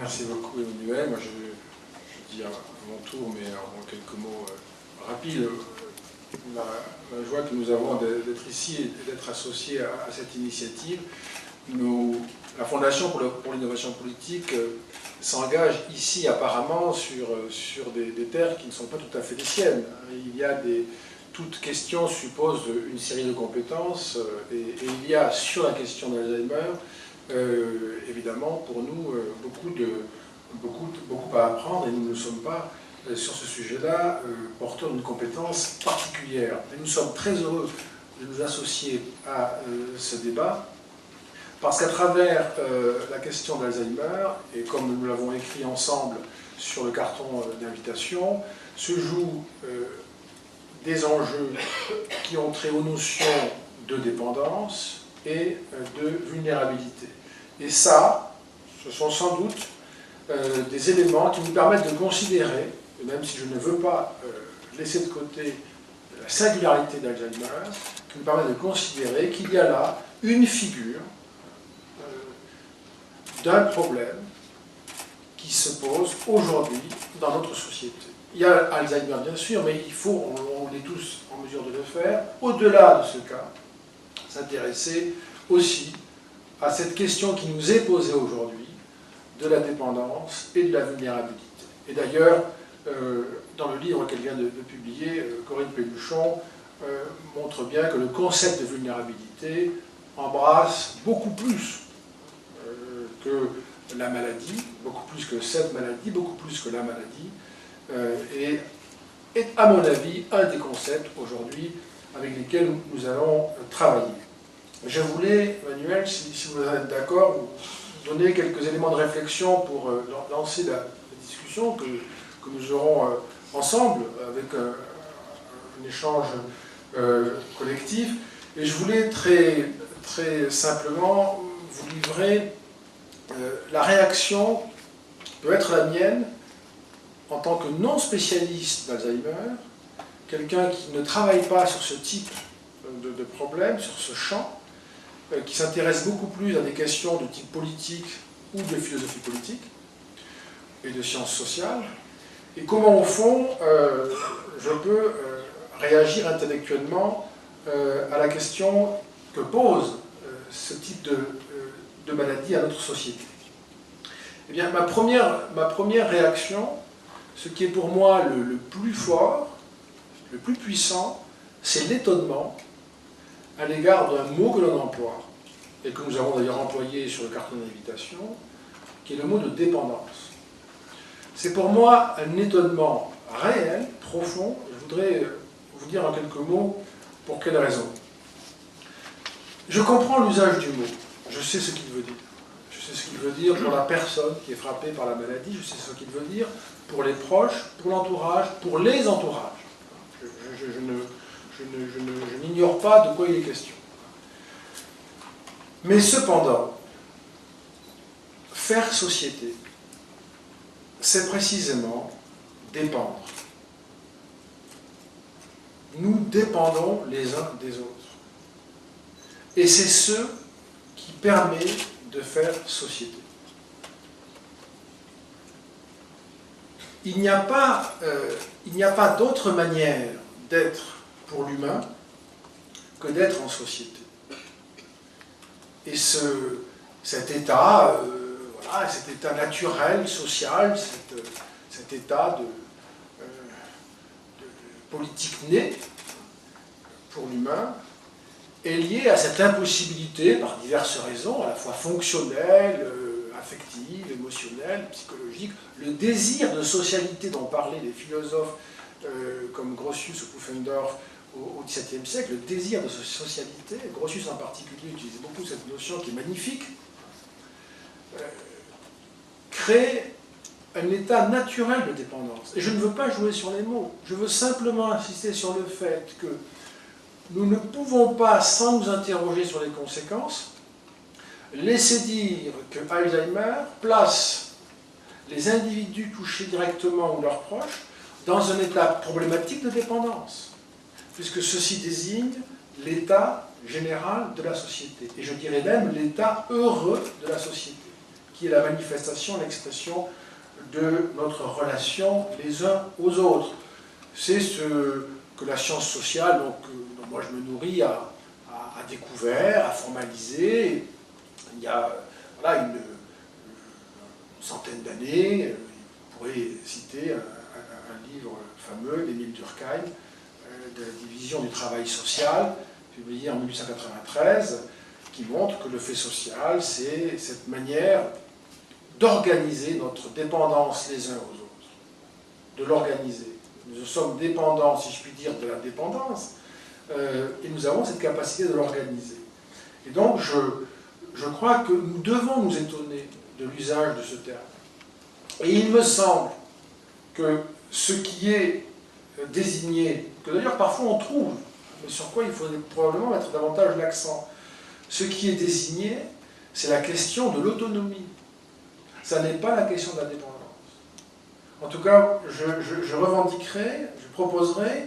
Merci beaucoup, Emmanuel. Moi, je dis à mon tour, mais en quelques mots rapides, la joie que nous avons d'être ici et d'être associés à cette initiative. La Fondation pour l'innovation politique s'engage ici apparemment sur des terres qui ne sont pas tout à fait les siennes. Il y a toute question suppose une série de compétences et il y a sur la question d'Alzheimer évidemment pour nous beaucoup à apprendre et nous ne sommes pas sur ce sujet-là porteurs d'une compétence particulière. Et nous sommes très heureux de nous associer à ce débat parce qu'à travers la question d'Alzheimer, et comme nous l'avons écrit ensemble sur le carton d'invitation, se jouent des enjeux qui ont trait aux notions de dépendance et de vulnérabilité. Et ça, ce sont sans doute des éléments qui nous permettent de considérer, même si je ne veux pas laisser de côté la singularité d'Alzheimer, qui nous permettent de considérer qu'il y a là une figure d'un problème qui se pose aujourd'hui dans notre société. Il y a Alzheimer bien sûr, mais il faut, on est tous en mesure de le faire, au-delà de ce cas, s'intéresser aussi à cette question qui nous est posée aujourd'hui de la dépendance et de la vulnérabilité. Et d'ailleurs, dans le livre qu'elle vient de publier, Corinne Pelluchon montre bien que le concept de vulnérabilité embrasse beaucoup plus que la maladie, beaucoup plus que cette maladie, beaucoup plus que la maladie, et est, à mon avis, un des concepts aujourd'hui avec lesquels nous allons travailler. Je voulais, Emmanuel, si vous êtes d'accord, vous donner quelques éléments de réflexion pour lancer la discussion que nous aurons ensemble avec un échange collectif. Et je voulais très simplement vous livrer la réaction qui peut être la mienne en tant que non spécialiste d'Alzheimer, quelqu'un qui ne travaille pas sur ce type de problème, sur ce champ, qui s'intéresse beaucoup plus à des questions de type politique ou de philosophie politique et de sciences sociales, et comment au fond je peux réagir intellectuellement à la question que pose ce type de maladie à notre société. Eh bien, ma première réaction, ce qui est pour moi le plus fort, le plus puissant, c'est l'étonnement à l'égard d'un mot que l'on emploie, et que nous avons d'ailleurs employé sur le carton d'invitation, qui est le mot de dépendance. C'est pour moi un étonnement réel, profond. Je voudrais vous dire en quelques mots pour quelle raison. Je comprends l'usage du mot, je sais ce qu'il veut dire. Je sais ce qu'il veut dire pour la personne qui est frappée par la maladie, je sais ce qu'il veut dire pour les proches, pour l'entourage, pour les entourages. Je n'ignore pas de quoi il est question. Mais cependant, faire société, c'est précisément dépendre. Nous dépendons les uns des autres. Et c'est ce qui permet de faire société. Il n'y a pas d'autre manière d'être pour l'humain que d'être en société. Et cet état, voilà, cet état naturel, social, cet état de politique née pour l'humain, est lié à cette impossibilité, par diverses raisons, à la fois fonctionnelles, affectives, émotionnelles, psychologiques, le désir de socialité dont parlaient les philosophes comme Grotius ou Pufendorf au XVIIe siècle, le désir de socialité, Grotius en particulier utilisait beaucoup cette notion qui est magnifique, crée un état naturel de dépendance. Et je ne veux pas jouer sur les mots, je veux simplement insister sur le fait que nous ne pouvons pas, sans nous interroger sur les conséquences, laisser dire que Alzheimer place les individus touchés directement ou leurs proches dans un état problématique de dépendance, puisque ceci désigne l'état général de la société, et je dirais même l'état heureux de la société, qui est la manifestation, l'expression de notre relation les uns aux autres. C'est ce que la science sociale, dont moi je me nourris, a découvert, a formalisé. Il y a voilà, une centaine d'années, vous pourrez citer un livre fameux d'Émile Durkheim, de la division du travail social, publié en 1893, qui montre que le fait social, c'est cette manière d'organiser notre dépendance les uns aux autres, de l'organiser. Nous sommes dépendants, si je puis dire, de la dépendance, et nous avons cette capacité de l'organiser. Et donc, je crois que nous devons nous étonner de l'usage de ce terme. Et il me semble que ce qui est désigné, que d'ailleurs parfois on trouve, mais sur quoi il faudrait probablement mettre davantage l'accent, ce qui est désigné, c'est la question de l'autonomie. Ça n'est pas la question de la dépendance. En tout cas, je revendiquerai, je proposerai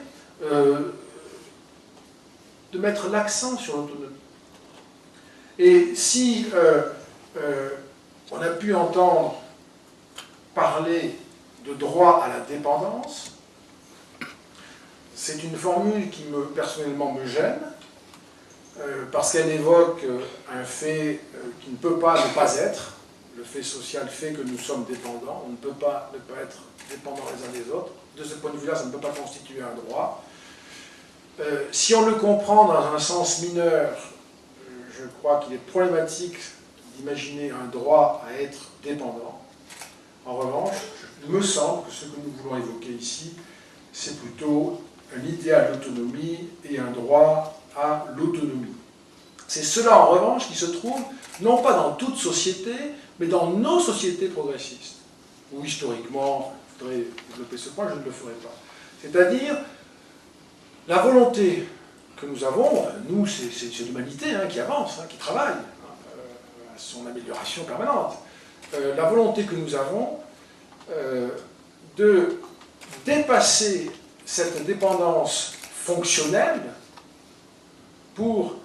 de mettre l'accent sur l'autonomie. Et si on a pu entendre parler de droit à la dépendance, c'est une formule qui personnellement me gêne, parce qu'elle évoque un fait qui ne peut pas ne pas être. Le fait social fait que nous sommes dépendants, on ne peut pas ne pas être dépendants les uns des autres. De ce point de vue-là, ça ne peut pas constituer un droit. Si on le comprend dans un sens mineur, je crois qu'il est problématique d'imaginer un droit à être dépendant. En revanche, il me semble que ce que nous voulons évoquer ici, c'est plutôt un idéal d'autonomie et un droit à l'autonomie. C'est cela, en revanche, qui se trouve non pas dans toute société, mais dans nos sociétés progressistes, où historiquement, je voudrais développer ce point, je ne le ferai pas. C'est-à-dire, la volonté que nous avons, nous, c'est l'humanité qui avance, qui travaille à son amélioration permanente. La volonté que nous avons de dépasser cette dépendance fonctionnelle pour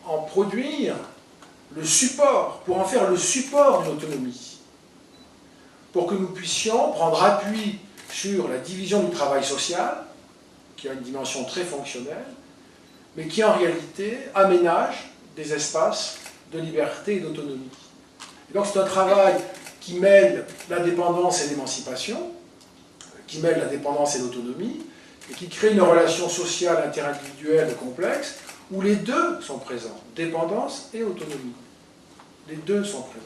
en produire le support, pour en faire le support d'une autonomie, pour que nous puissions prendre appui sur la division du travail social, qui a une dimension très fonctionnelle, mais qui en réalité aménage des espaces de liberté et d'autonomie. Et donc c'est un travail qui mêle la dépendance et l'émancipation, qui mêle la dépendance et l'autonomie, et qui crée une relation sociale interindividuelle complexe, où les deux sont présents, dépendance et autonomie. Les deux sont présents.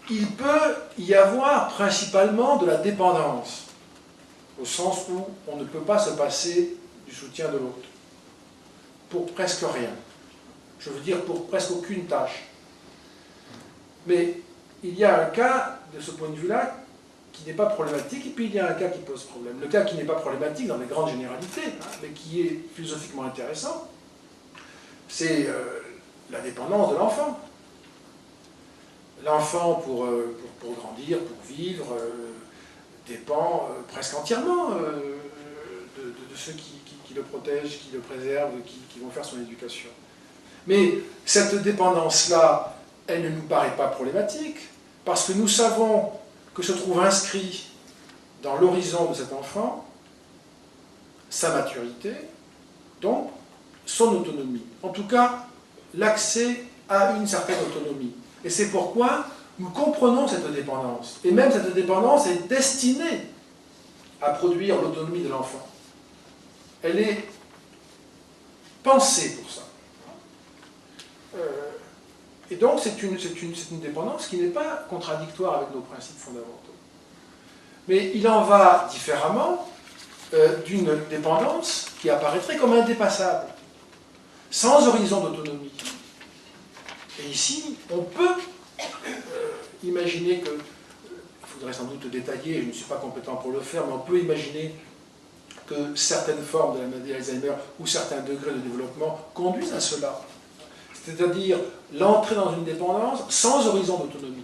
Il peut y avoir principalement de la dépendance, au sens où on ne peut pas se passer du soutien de l'autre, pour presque rien. Je veux dire pour presque aucune tâche. Mais il y a un cas, de ce point de vue-là, qui n'est pas problématique, et puis il y a un cas qui pose problème. Le cas qui n'est pas problématique dans les grandes généralités, mais qui est philosophiquement intéressant, c'est la dépendance de l'enfant. L'enfant, pour grandir, pour vivre, dépend presque entièrement de ceux qui le protègent, qui le préservent, qui vont faire son éducation. Mais cette dépendance-là, elle ne nous paraît pas problématique, parce que nous savons que se trouve inscrit dans l'horizon de cet enfant sa maturité, donc son autonomie. En tout cas, l'accès à une certaine autonomie. Et c'est pourquoi nous comprenons cette dépendance. Et même cette dépendance est destinée à produire l'autonomie de l'enfant. Elle est pensée pour ça. Et donc c'est une dépendance qui n'est pas contradictoire avec nos principes fondamentaux. Mais il en va différemment d'une dépendance qui apparaîtrait comme indépassable, sans horizon d'autonomie. Et ici, on peut imaginer que, il faudrait sans doute détailler, je ne suis pas compétent pour le faire, mais on peut imaginer que certaines formes de la maladie d'Alzheimer ou certains degrés de développement conduisent à cela. C'est-à-dire l'entrée dans une dépendance sans horizon d'autonomie.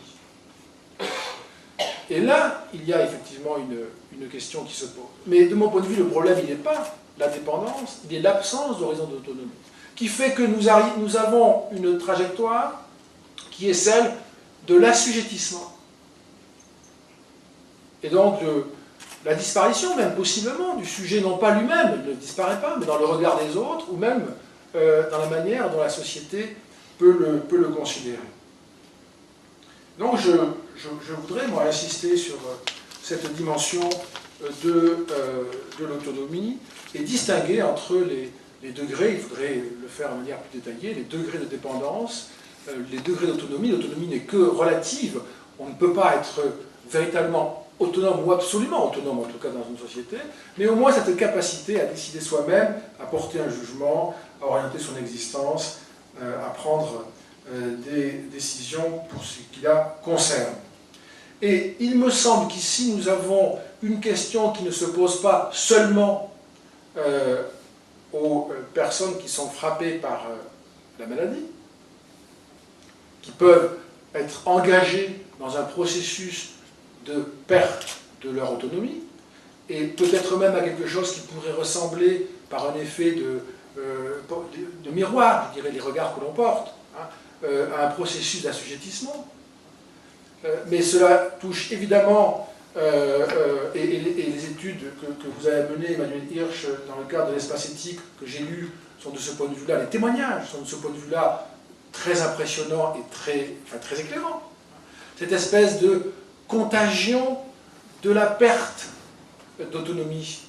Et là, il y a effectivement une question qui se pose. Mais de mon point de vue, le problème, il n'est pas la dépendance, il est l'absence d'horizon d'autonomie. qui fait que nous avons une trajectoire qui est celle de l'assujettissement. Et donc la disparition, même possiblement, du sujet, non pas lui-même, il ne disparaît pas, mais dans le regard des autres, ou même dans la manière dont la société peut le considérer. Donc je voudrais, moi, insister sur cette dimension de l'autonomie et distinguer entre les degrés, il faudrait le faire de manière plus détaillée, les degrés de dépendance, les degrés d'autonomie. L'autonomie n'est que relative, on ne peut pas être véritablement autonome ou absolument autonome, en tout cas dans une société, mais au moins cette capacité à décider soi-même, à porter un jugement, à orienter son existence, à prendre des décisions pour ce qui la concerne. Et il me semble qu'ici nous avons une question qui ne se pose pas seulement aux personnes qui sont frappées par la maladie, qui peuvent être engagées dans un processus de perte de leur autonomie, et peut-être même à quelque chose qui pourrait ressembler par un effet de miroir, je dirais, les regards que l'on porte, hein, à un processus d'assujettissement. Mais cela touche évidemment, et les études que vous avez menées, Emmanuel Hirsch, dans le cadre de l'espace éthique que j'ai lu, sont de ce point de vue-là, les témoignages sont de ce point de vue-là très impressionnants et très éclairants. Cette espèce de contagion de la perte d'autonomie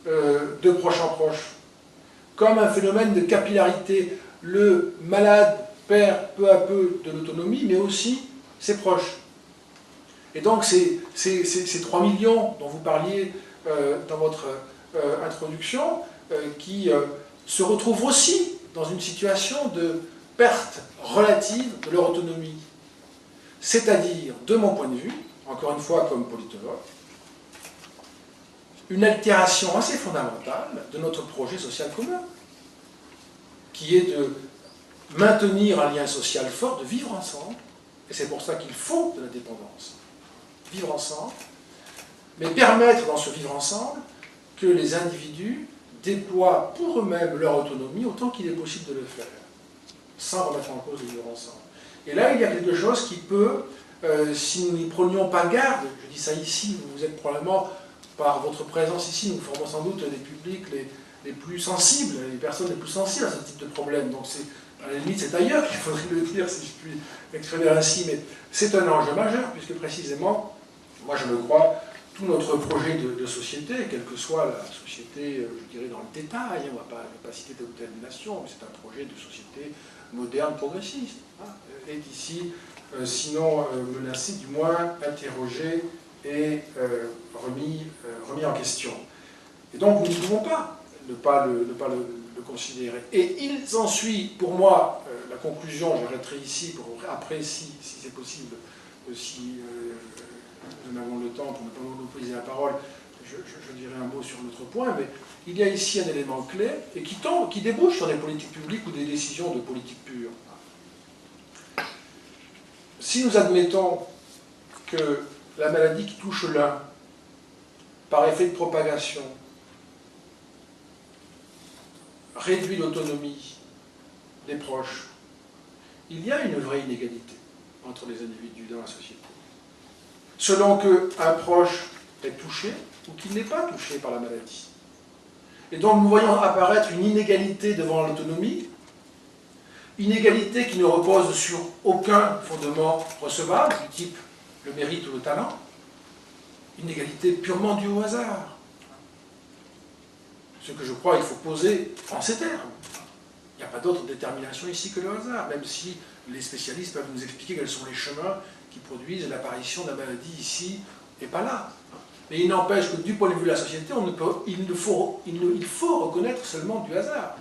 de proche en proche, comme un phénomène de capillarité. Le malade perd peu à peu de l'autonomie, mais aussi ses proches. Et donc ces 3 millions dont vous parliez dans votre introduction, qui se retrouvent aussi dans une situation de perte relative de leur autonomie. C'est-à-dire, de mon point de vue, encore une fois comme politologue, une altération assez fondamentale de notre projet social commun, qui est de maintenir un lien social fort, de vivre ensemble, et c'est pour ça qu'il faut de la dépendance. Vivre ensemble, mais permettre dans ce vivre ensemble que les individus déploient pour eux-mêmes leur autonomie autant qu'il est possible de le faire, sans remettre en cause le vivre ensemble. Et là, il y a quelque chose qui peut, si nous n'y prenions pas garde, je dis ça ici, vous êtes probablement, par votre présence ici, nous formons sans doute les publics les plus sensibles, les personnes les plus sensibles à ce type de problème. Donc, à la limite, c'est ailleurs qu'il faudrait le dire, si je puis m'exprimer ainsi, mais c'est un enjeu majeur, puisque précisément, moi je le crois, tout notre projet de société, quelle que soit la société, je dirais dans le détail, on ne va pas citer telle ou telle nation, mais c'est un projet de société moderne, progressiste, hein, est ici, sinon menacé, du moins interrogé et remis en question. Et donc nous ne pouvons pas ne pas le considérer. Et il s'ensuit, pour moi, la conclusion, j'arrêterai ici, pour après, si c'est possible, si nous avons le temps pour ne pas monopoliser la parole, je dirai un mot sur notre point, mais il y a ici un élément clé et qui débouche sur des politiques publiques ou des décisions de politique pure. Si nous admettons que la maladie qui touche l'un, par effet de propagation, réduit l'autonomie des proches, il y a une vraie inégalité entre les individus dans la société. Selon qu'un proche est touché ou qu'il n'est pas touché par la maladie. Et donc nous voyons apparaître une inégalité devant l'autonomie, inégalité qui ne repose sur aucun fondement recevable, du type le mérite ou le talent, inégalité purement due au hasard. Ce que je crois il faut poser en ces termes. Il n'y a pas d'autre détermination ici que le hasard, même si les spécialistes peuvent nous expliquer quels sont les chemins qui produisent l'apparition de la maladie ici et pas là. Mais il n'empêche que du point de vue de la société, il faut reconnaître seulement du hasard.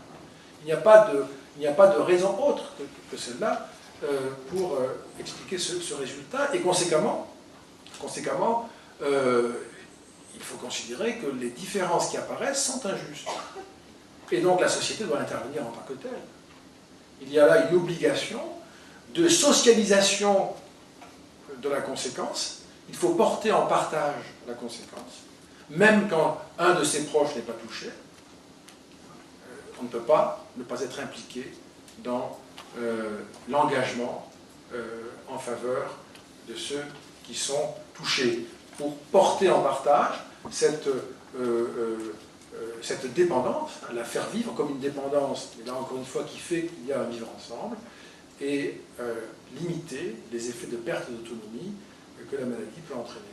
Il n'y a pas de raison autre que celle-là pour expliquer ce résultat. Et conséquemment, il faut considérer que les différences qui apparaissent sont injustes. Et donc la société doit intervenir en tant que telle. Il y a là une obligation de socialisation de la conséquence. Il faut porter en partage la conséquence, même quand un de ses proches n'est pas touché. on ne peut pas ne pas être impliqué dans l'engagement en faveur de ceux qui sont touchés, pour porter en partage cette dépendance, la faire vivre comme une dépendance, et là encore une fois qui fait qu'il y a un vivre ensemble, et limiter les effets de perte d'autonomie que la maladie peut entraîner.